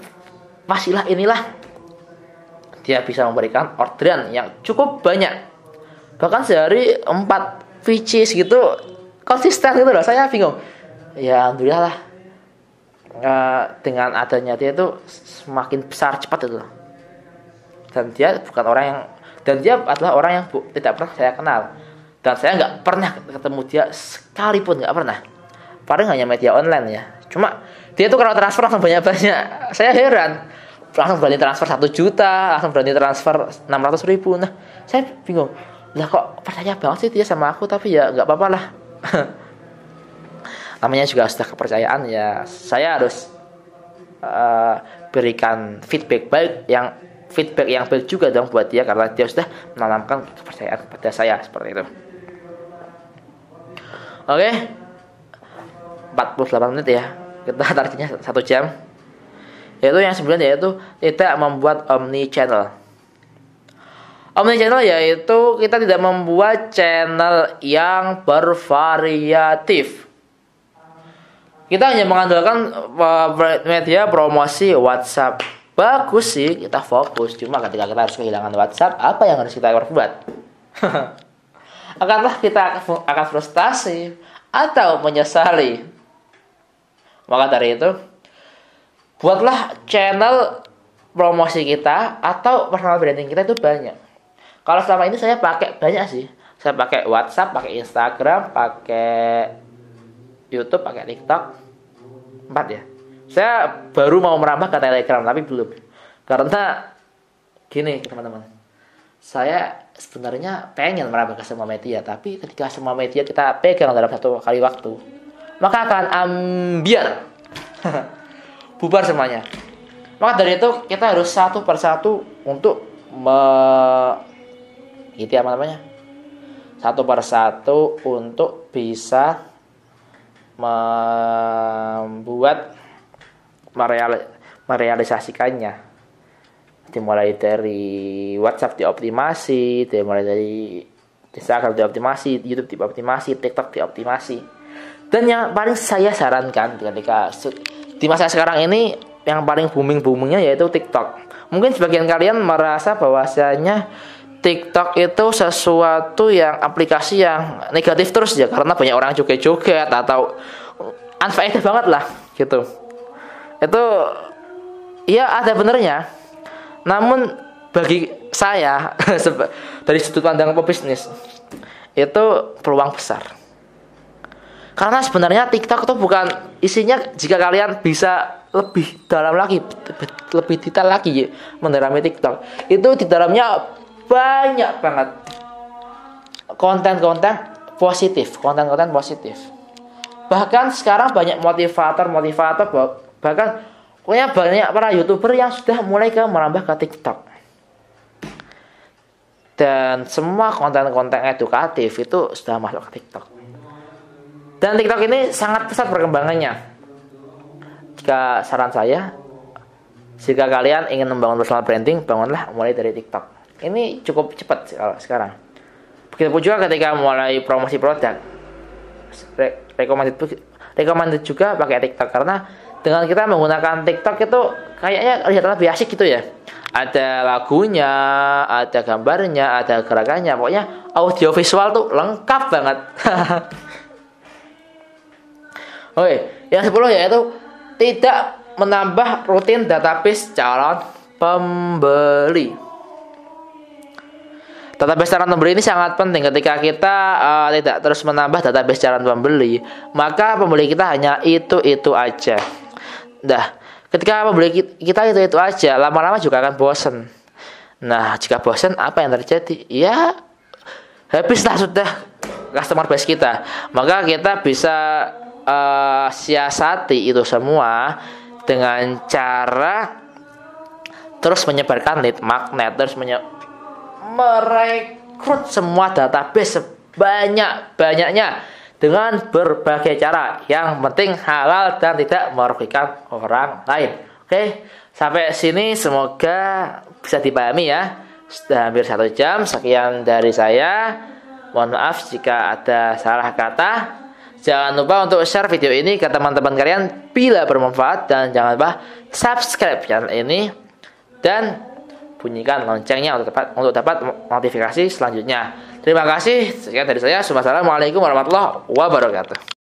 wasilah inilah dia bisa memberikan orderan yang cukup banyak. Bahkan sehari 4 VCs gitu, konsisten gitu loh. Saya bingung. Ya alhamdulillah lah. Dengan adanya dia itu semakin besar cepat itu. Dan dia bukan orang yang, dan dia adalah orang yang tidak pernah saya kenal. Dan saya nggak pernah ketemu dia sekalipun, nggak pernah. Paling hanya media online ya. Cuma dia tuh kalau transfer langsung banyak-banyak. Saya heran. Langsung berani transfer 1 juta, langsung berani transfer 600.000. Nah, saya bingung. Lah kok percaya banget sih dia sama aku, tapi ya nggak apa-apa lah. Namanya juga sudah kepercayaan ya. Saya harus berikan feedback yang baik juga dong buat dia, karena dia sudah menanamkan kepercayaan kepada saya seperti itu. Oke. 48 menit ya. Kita targetnya 1 jam. Yaitu yang 9 yaitu tidak membuat omni channel. Omni channel yaitu kita tidak membuat channel yang bervariatif. Kita hanya mengandalkan media promosi WhatsApp. Bagus sih, kita fokus. Cuma ketika kita harus kehilangan WhatsApp, apa yang harus kita perbuat? Akankah kita akan frustasi atau menyesali? Maka dari itu, buatlah channel promosi kita atau personal branding kita itu banyak. Kalau selama ini saya pakai banyak sih. Saya pakai WhatsApp, pakai Instagram, pakai YouTube, pakai TikTok. 4 ya. Saya baru mau merambah ke Telegram tapi belum. Karena gini teman-teman. Saya sebenarnya pengen merambah ke semua media, tapi ketika semua media kita pegang dalam satu kali waktu, maka akan ambiar. Bubar semuanya. Maka dari itu kita harus satu persatu untuk gitu ya namanya, satu persatu untuk bisa membuat merealisasikannya. Dimulai dari WhatsApp dioptimasi, dimulai dari Instagram dioptimasi, YouTube dioptimasi, TikTok dioptimasi. Dan yang paling saya sarankan ketika di masa sekarang ini yang paling boomingnya yaitu TikTok. Mungkin sebagian kalian merasa bahwasanya TikTok itu sesuatu yang aplikasi yang negatif terus ya, karena banyak orang joget-joget atau unfaedah banget lah gitu. Itu ya ada benernya. Namun bagi saya dari sudut pandang pebisnis itu peluang besar. Karena sebenarnya TikTok itu bukan isinya, jika kalian bisa lebih dalam lagi, lebih detail lagi mendalami TikTok, itu di dalamnya banyak banget konten-konten positif. Bahkan sekarang banyak motivator, bahkan pokoknya banyak para YouTuber yang sudah mulai merambah ke TikTok. Dan semua konten-konten edukatif itu sudah masuk ke TikTok. Dan TikTok ini sangat pesat perkembangannya. Jika saran saya, jika kalian ingin membangun personal branding, bangunlah mulai dari TikTok. Ini cukup cepat sekarang. Begitupun juga ketika mulai promosi produk, recommended juga pakai TikTok, karena dengan kita menggunakan TikTok itu kayaknya kelihatan lebih asik gitu ya. Ada lagunya, ada gambarnya, ada gerakannya, pokoknya audio visual tuh lengkap banget. Oke, yang 10 yaitu tidak menambah rutin database calon pembeli. Database calon pembeli ini sangat penting. Ketika kita tidak terus menambah database calon pembeli, maka pembeli kita hanya itu aja. Nah, ketika pembeli kita itu aja, lama-lama juga akan bosan. Nah, jika bosan, apa yang terjadi? Ya, habislah sudah customer base kita. Maka kita bisa siasati itu semua dengan cara terus menyebarkan lead magnet, terus merekrut semua database sebanyak-banyaknya dengan berbagai cara. Yang penting halal dan tidak merugikan orang lain. Oke, sampai sini semoga bisa dipahami ya. Sudah hampir 1 jam. Sekian dari saya. Mohon maaf jika ada salah kata. Jangan lupa untuk share video ini ke teman-teman kalian bila bermanfaat, dan jangan lupa subscribe channel ini dan bunyikan loncengnya untuk dapat notifikasi selanjutnya. Terima kasih. Sekian dari saya. Wassalamualaikum warahmatullahi wabarakatuh.